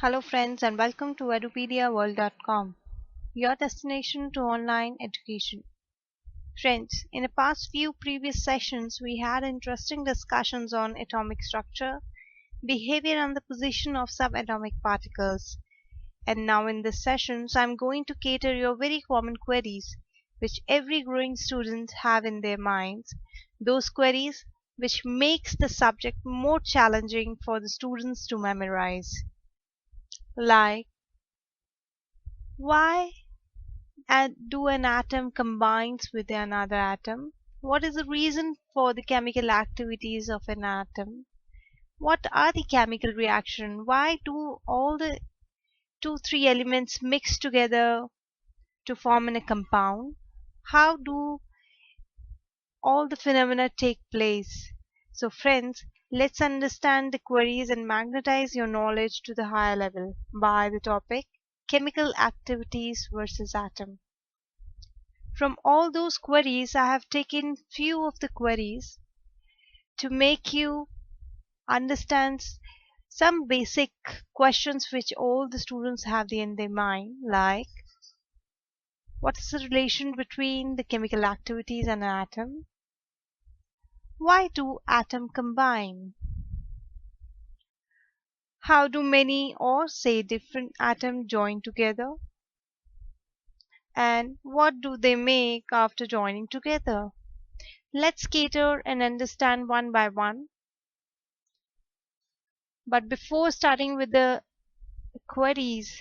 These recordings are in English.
Hello friends and welcome to edupediaworld.com, your destination to online education. Friends, in the past few previous sessions we had interesting discussions on atomic structure, behavior and the position of subatomic particles. And now in this sessions I'm going to cater your very common queries which every growing student have in their minds, those queries which makes the subject more challenging for the students to memorize. Like, why do an atom combines with another atom? What is the reason for the chemical activities of an atom? What are the chemical reaction? Why do all the three elements mix together to form in a compound? How do all the phenomena take place? So friends, let's understand the queries and magnetize your knowledge to the higher level by the topic chemical activities versus atom. From all those queries, I have taken few of the queries to make you understand some basic questions which all the students have in their mind, like what is the relation between the chemical activities and an atom? Why do atoms combine? How do many or say different atoms join together? And what do they make after joining together? Let's cater and understand one by one. But before starting with the queries,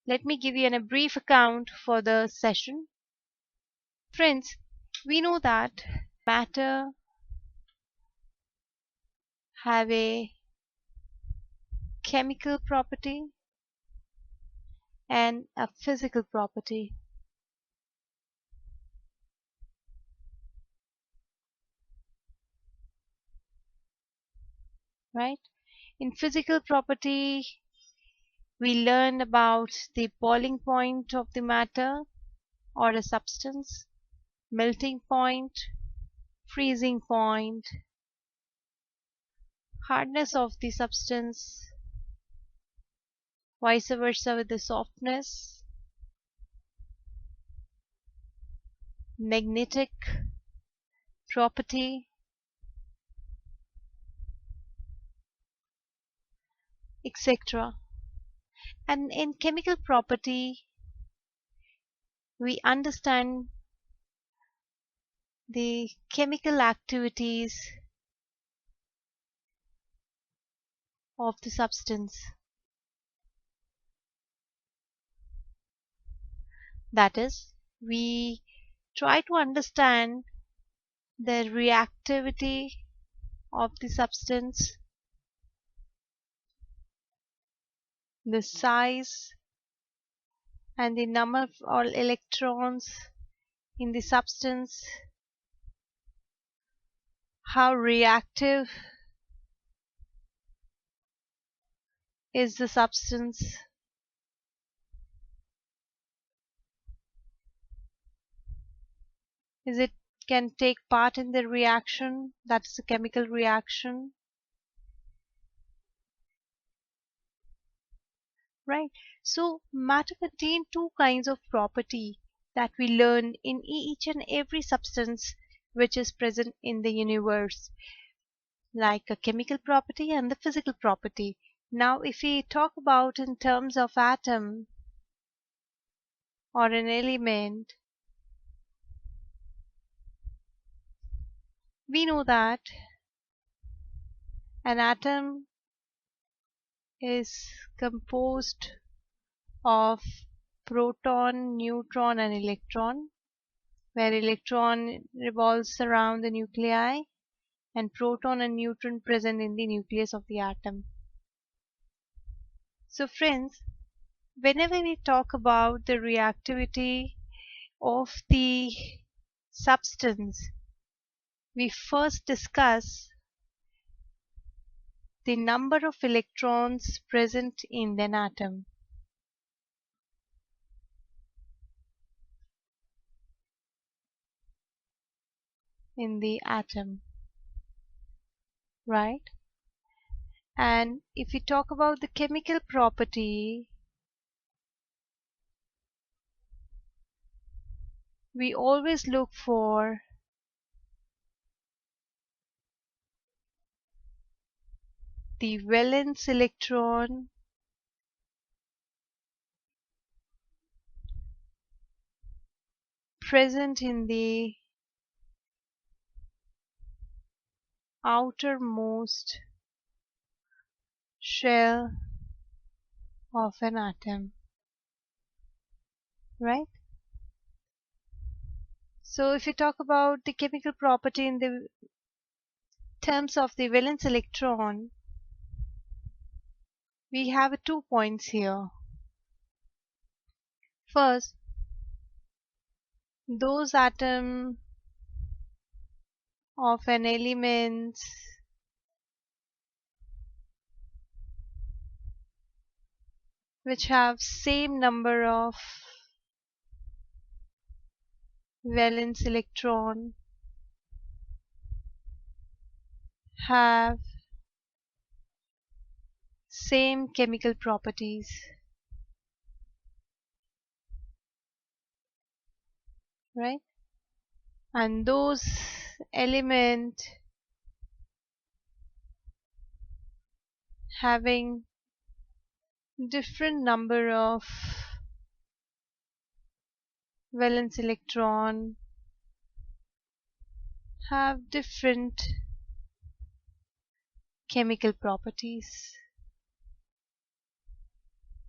let me give you a brief account for the session. Friends, we know that matter have a chemical property and a physical property. Right? In physical property, we learn about the boiling point of the matter or a substance, melting point, freezing point, hardness of the substance, vice versa with the softness, magnetic property, etc. And in chemical property, we understand the chemical activities of the substance. That is, we try to understand the reactivity of the substance, the size and the number of all electrons in the substance, how reactive is the substance, is it can take part in the reaction, that is a chemical reaction, right? So matter contain two kinds of property that we learn in each and every substance which is present in the universe, like a chemical property and the physical property. Now if we talk about in terms of atom or an element, we know that an atom is composed of proton, neutron and electron, where electron revolves around the nuclei and proton and neutron present in the nucleus of the atom. So friends, whenever we talk about the reactivity of the substance, we first discuss the number of electrons present in an atom. In the atom, right? And if we talk about the chemical property, we always look for the valence electron present in the outermost shell of an atom, right? So if we talk about the chemical property in the terms of the valence electron, we have 2 points here. First, those atoms of an element which have same number of valence electron have same chemical properties, right? And those elements having different number of valence electron have different chemical properties.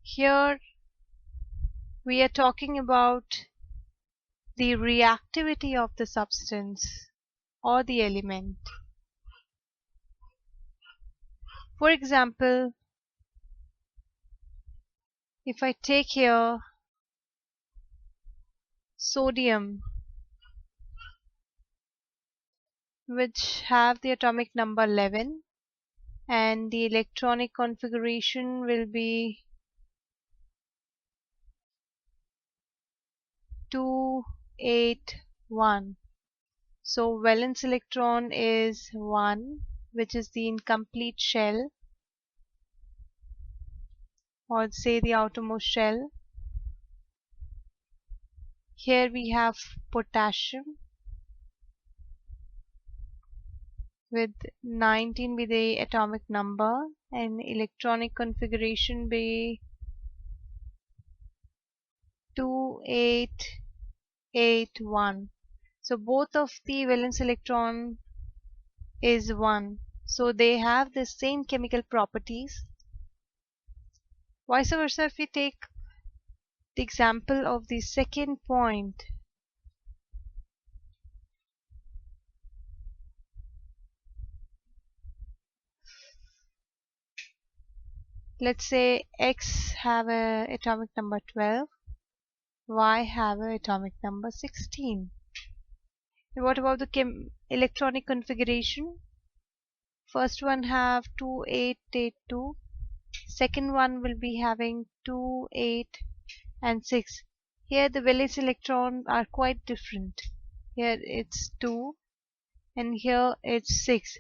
Here we are talking about the reactivity of the substance or the element. For example, if I take here sodium, which have the atomic number 11, and the electronic configuration will be 281. So valence electron is 1, which is the incomplete shell, or say the outermost shell. Here we have potassium with 19 be the atomic number, and electronic configuration be 2881. So both of the valence electron is 1. So they have the same chemical properties. Vice versa, if we take the example of the second point, let's say X have a atomic number 12, Y have a atomic number 16. And what about the electronic configuration? First one have 2882, second one will be having 2, 8 and 6. Here the valence electrons are quite different. Here it's 2 and here it's 6.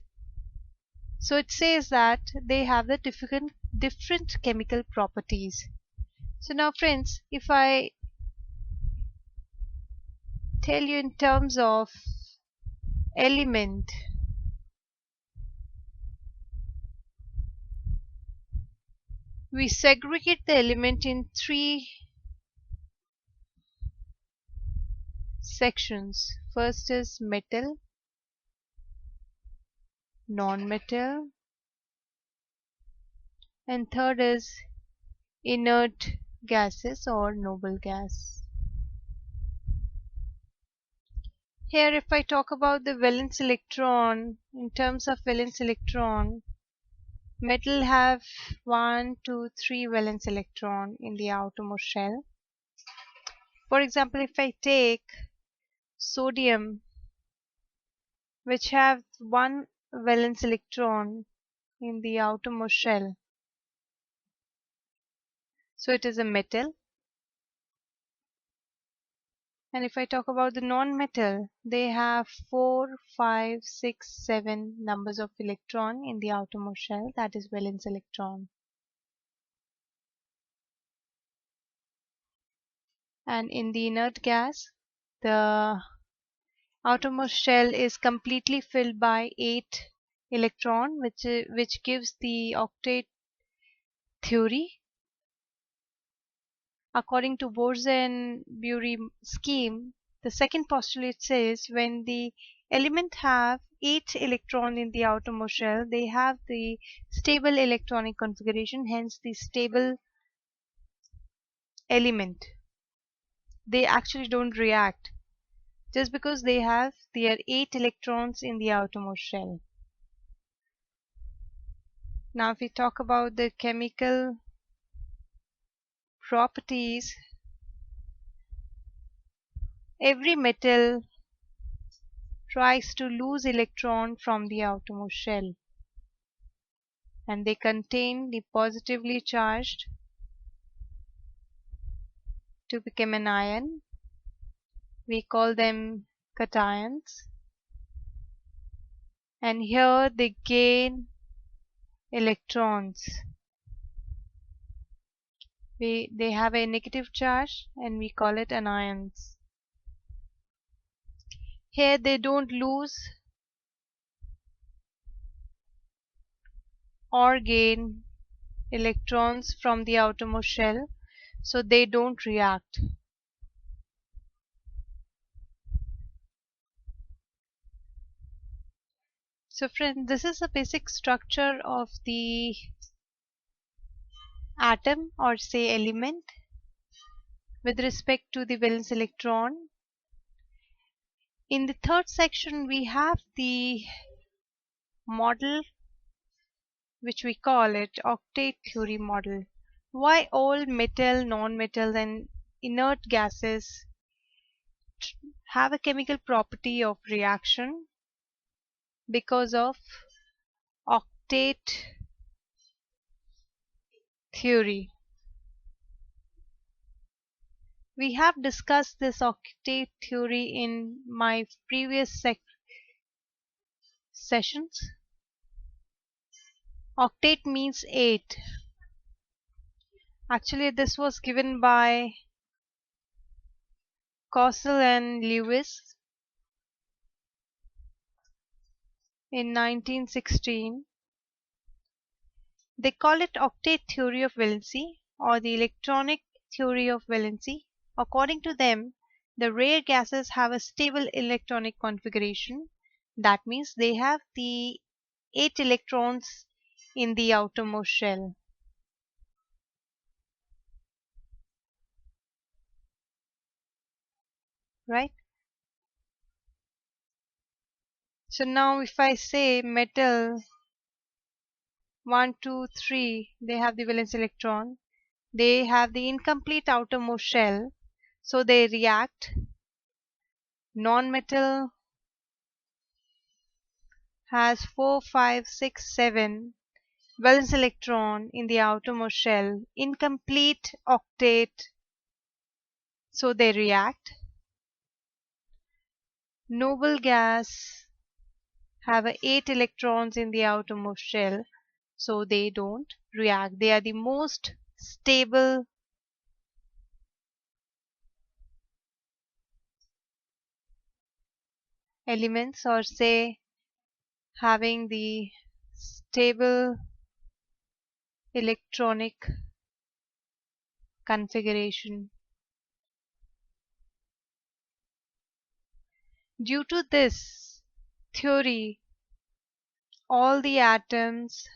So it says that they have the different chemical properties. So now friends, if I tell you in terms of element, we segregate the element in 3 sections. First is metal, non-metal, and third is inert gases or noble gas. Here if I talk about the valence electron, in terms of valence electron, metal have 1, 2, 3 valence electron in the outermost shell. For example, if I take sodium, which have 1 valence electron in the outermost shell, so it is a metal. And if I talk about the non-metal, they have 4, 5, 6, 7 numbers of electron in the outermost shell, that is valence electron. And in the inert gas, the outermost shell is completely filled by 8 electron, which gives the octet theory. According to Bose-Bury scheme, the second postulate says when the element have 8 electron in the outermost shell, they have the stable electronic configuration, hence the stable element. They actually don't react just because they have their 8 electrons in the outermost shell. Now if we talk about the chemical properties, every metal tries to lose electron from the outermost shell, and they contain the positively charged to become an ion. We call them cations, and here they gain electrons. They have a negative charge and we call it anions. Here they don't lose or gain electrons from the outermost shell, so they don't react. So friends, this is the basic structure of the atom, or say element, with respect to the valence electron. In the third section we have the model, which we call it octet theory model. Why all metal, non-metals and inert gases have a chemical property of reaction? Because of octet theory. We have discussed this octet theory in my previous sessions. Octet means 8. Actually, this was given by Cossell and Lewis in 1916. They call it octet theory of valency, or the electronic theory of valency. According to them, the rare gases have a stable electronic configuration. That means they have the 8 electrons in the outermost shell. Right? So now if I say metal 1, 2, 3, they have the valence electron. They have the incomplete outermost shell, so they react. Non-metal has 4, 5, 6, 7 valence electron in the outermost shell, incomplete octet, so they react. Noble gas have 8 electrons in the outermost shell, so they don't react. They are the most stable elements, or say having the stable electronic configuration. Due to this theory, all the atoms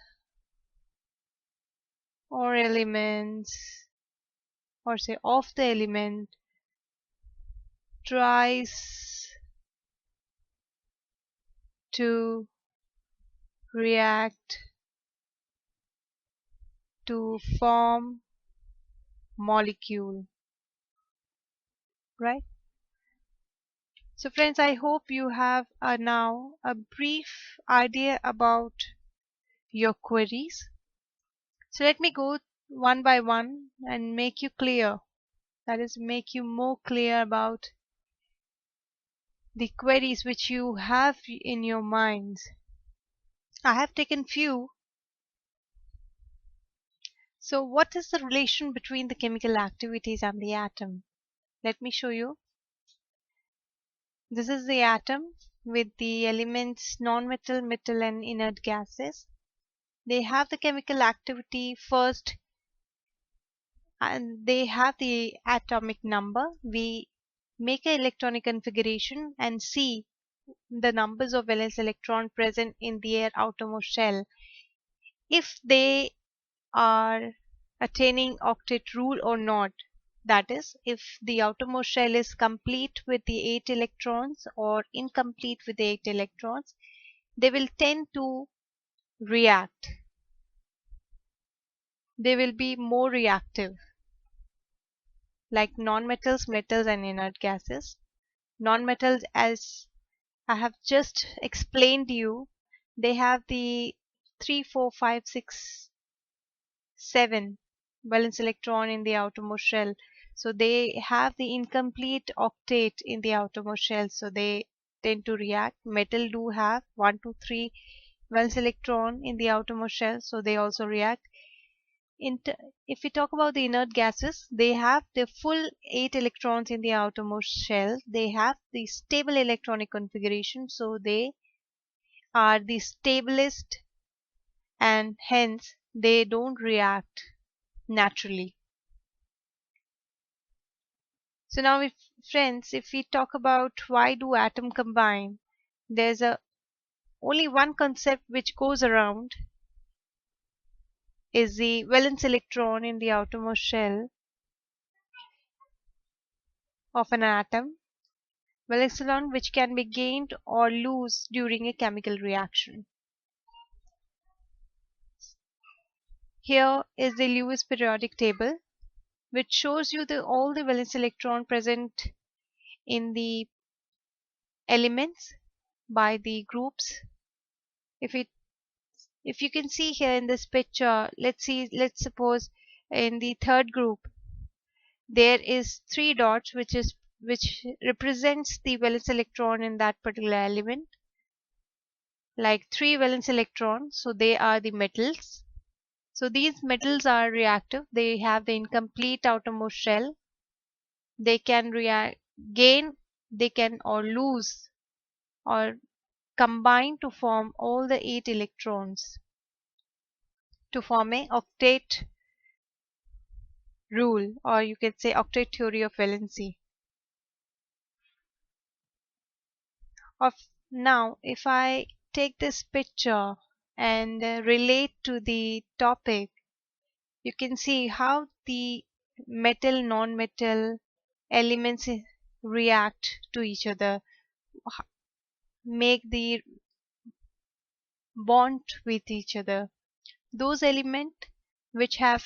or elements, or say of the element, tries to react to form molecule, right? So friends, I hope you have now a brief idea about your queries. So let me go one by one and make you clear, that is, make you more clear about the queries which you have in your minds. I have taken few. So what is the relation between the chemical activities and the atom? Let me show you. This is the atom with the elements nonmetal, metal and inert gases. They have the chemical activity first and they have the atomic number. We make an electronic configuration and see the numbers of valence electron present in their outermost shell. If they are attaining octet rule or not. That is, if the outermost shell is complete with the 8 electrons or incomplete with the 8 electrons, they will tend to react. They will be more reactive, like nonmetals, metals, and inert gases. Nonmetals, as I have just explained to you, they have the 3, 4, 5, 6, 7 valence electron in the outermost shell. So they have the incomplete octet in the outermost shell. So they tend to react. Metal do have 1, 2, 3 valence electron in the outermost shell. So they also react. If we talk about the inert gases, they have the full 8 electrons in the outermost shell. They have the stable electronic configuration. So they are the stablest and hence they don't react naturally. So now if friends, if we talk about why do atom combine, there's only one concept which goes around is the valence electron in the outermost shell of an atom. Valence electron which can be gained or lost during a chemical reaction. Here is the Lewis periodic table which shows you all the valence electron present in the elements by the groups. If you can see here in this picture, let's suppose in the third group there is 3 dots which represents the valence electron in that particular element, like 3 valence electrons, so they are the metals. So these metals are reactive, they have the incomplete outermost shell, they can gain, they can or lose or combine to form all the 8 electrons to form a octet rule, or you can say octet theory of valency. Of now, if I take this picture and relate to the topic, you can see how the metal non-metal elements react to each other, make the bond with each other. Those elements which have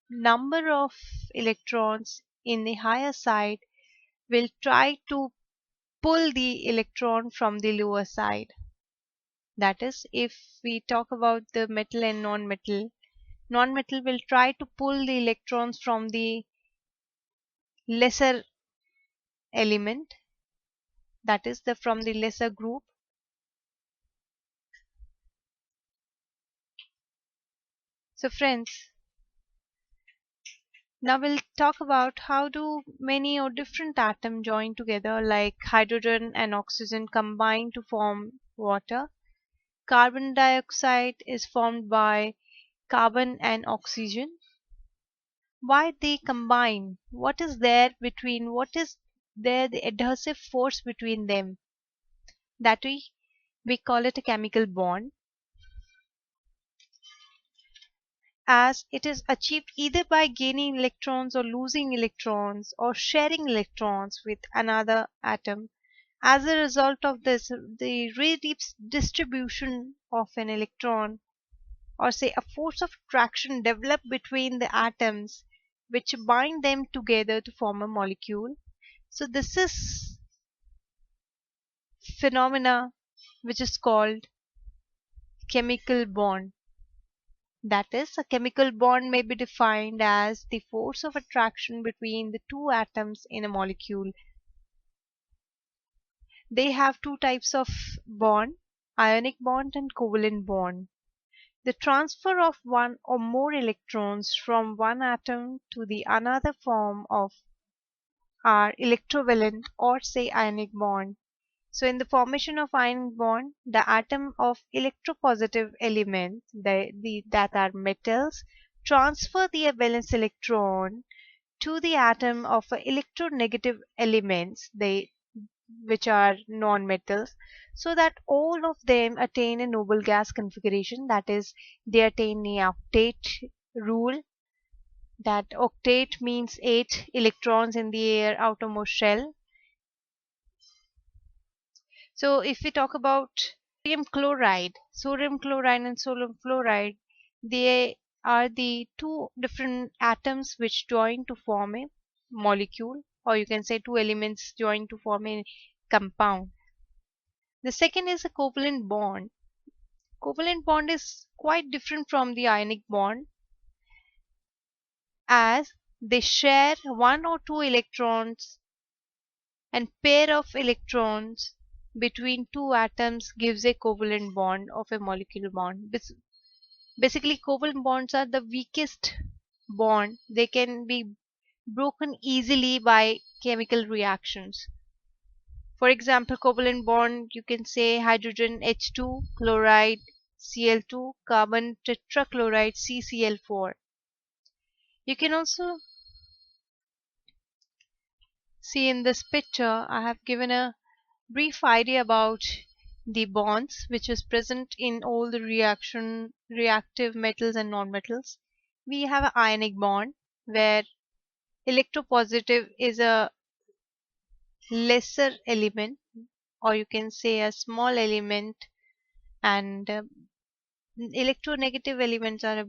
number of electrons in the higher side will try to pull the electron from the lower side. That is, if we talk about the metal and non-metal, non-metal will try to pull the electrons from the lesser element, that is from the lesser group. So friends, now we'll talk about how do many or different atoms join together, like hydrogen and oxygen combine to form water. Carbon dioxide is formed by carbon and oxygen. Why they combine? What is there the adhesive force between them? That we call it a chemical bond, as it is achieved either by gaining electrons or losing electrons or sharing electrons with another atom. As a result of this, the redistribution of an electron, or say a force of attraction, developed between the atoms which bind them together to form a molecule. So this is phenomena which is called chemical bond. That is, a chemical bond may be defined as the force of attraction between the two atoms in a molecule. They have two types of bond, ionic bond and covalent bond. The transfer of one or more electrons from one atom to the another form of are electrovalent or say ionic bond. So in the formation of ionic bond, the atom of electropositive elements that are metals transfer their valence electron to the atom of electronegative elements which are non-metals, so that all of them attain a noble gas configuration, that is they attain the octet rule. That octet means 8 electrons in the air outermost shell. So if we talk about sodium chloride and sodium fluoride, they are the two different atoms which join to form a molecule, or you can say two elements join to form a compound. The second is a covalent bond. Covalent bond is quite different from the ionic bond, as they share one or two electrons, and pair of electrons between two atoms gives a covalent bond of a molecular bond. Basically, covalent bonds are the weakest bond. They can be broken easily by chemical reactions. For example, covalent bond, you can say hydrogen H2, chloride Cl2, carbon tetrachloride CCl4. You can also see in this picture, I have given a brief idea about the bonds which is present in all the reactive metals and non-metals. We have an ionic bond where electropositive is a lesser element, or you can say a small element, and electronegative elements are a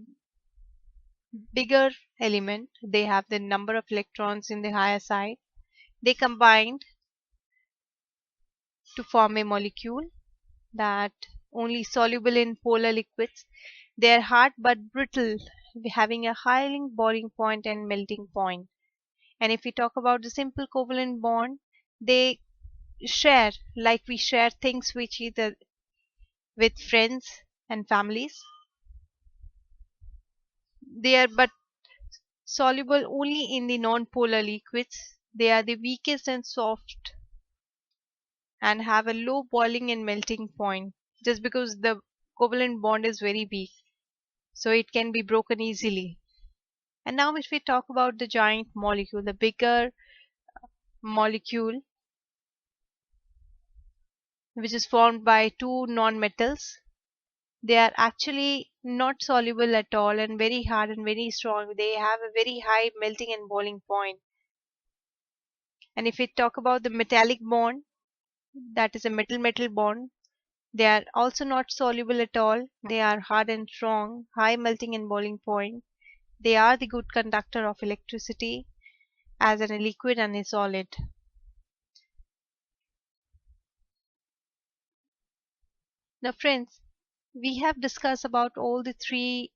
bigger element. They have the number of electrons in the higher side. They combined to form a molecule that only soluble in polar liquids. They are hard but brittle, having a high boiling point and melting point. And if we talk about the simple covalent bond, they share like we share things with either with friends and families. They are but soluble only in the non-polar liquids. They are the weakest and soft and have a low boiling and melting point, just because the covalent bond is very weak, so it can be broken easily. And now if we talk about the giant molecule, the bigger molecule, which is formed by two non-metals, they are actually not soluble at all and very hard and very strong. They have a very high melting and boiling point. And if we talk about the metallic bond, that is a metal-metal bond, they are also not soluble at all. They are hard and strong, high melting and boiling point. They are the good conductor of electricity as in a liquid and a solid. Now friends, we have discussed about all the three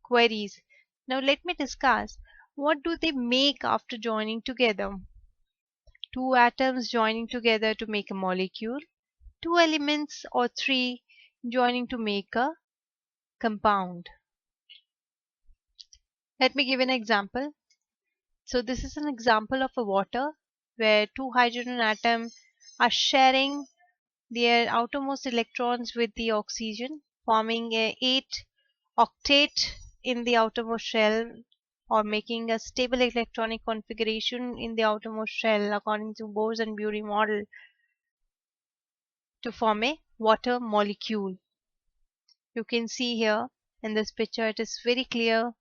queries. Now let me discuss what do they make after joining together. Two atoms joining together to make a molecule, two elements or three joining to make a compound. Let me give an example. So this is an example of a water where two hydrogen atoms are sharing their outermost electrons with the oxygen, forming a 8 octet in the outermost shell, or making a stable electronic configuration in the outermost shell according to Bose and Bury model to form a water molecule. You can see here in this picture, it is very clear.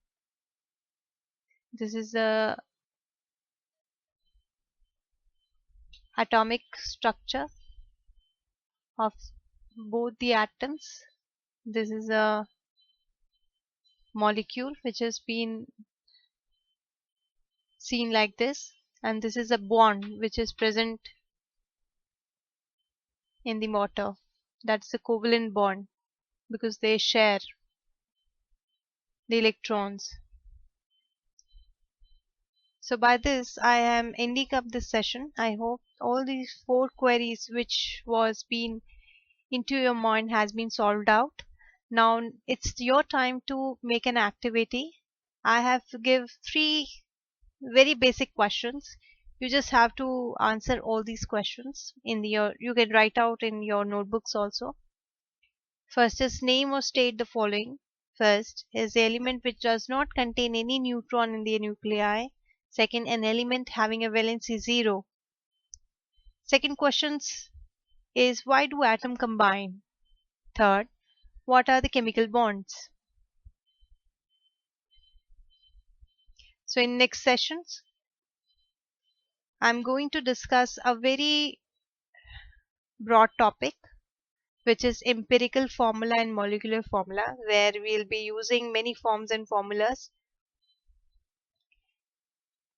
This is the atomic structure of both the atoms. This is a molecule which has been seen like this, and this is a bond which is present in the water. That's the covalent bond because they share the electrons. So by this, I am ending up this session. I hope all these four queries which was been into your mind has been solved out. Now it's your time to make an activity. I have to give three very basic questions. You just have to answer all these questions in your, you can write out in your notebooks also. First is name or state the following. First is the element which does not contain any neutron in the nuclei. Second, an element having a valency 0. Second questions is why do atoms combine? Third, what are the chemical bonds? So in next sessions, I'm going to discuss a very broad topic, which is empirical formula and molecular formula, where we'll be using many forms and formulas.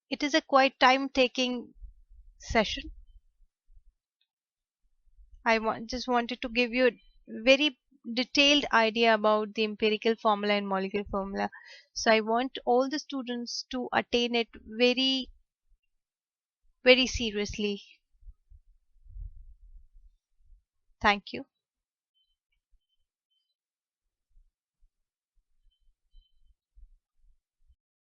It is a quite time-taking session. Just wanted to give you a very detailed idea about the empirical formula and molecular formula. So I want all the students to attain it very, very seriously. Thank you.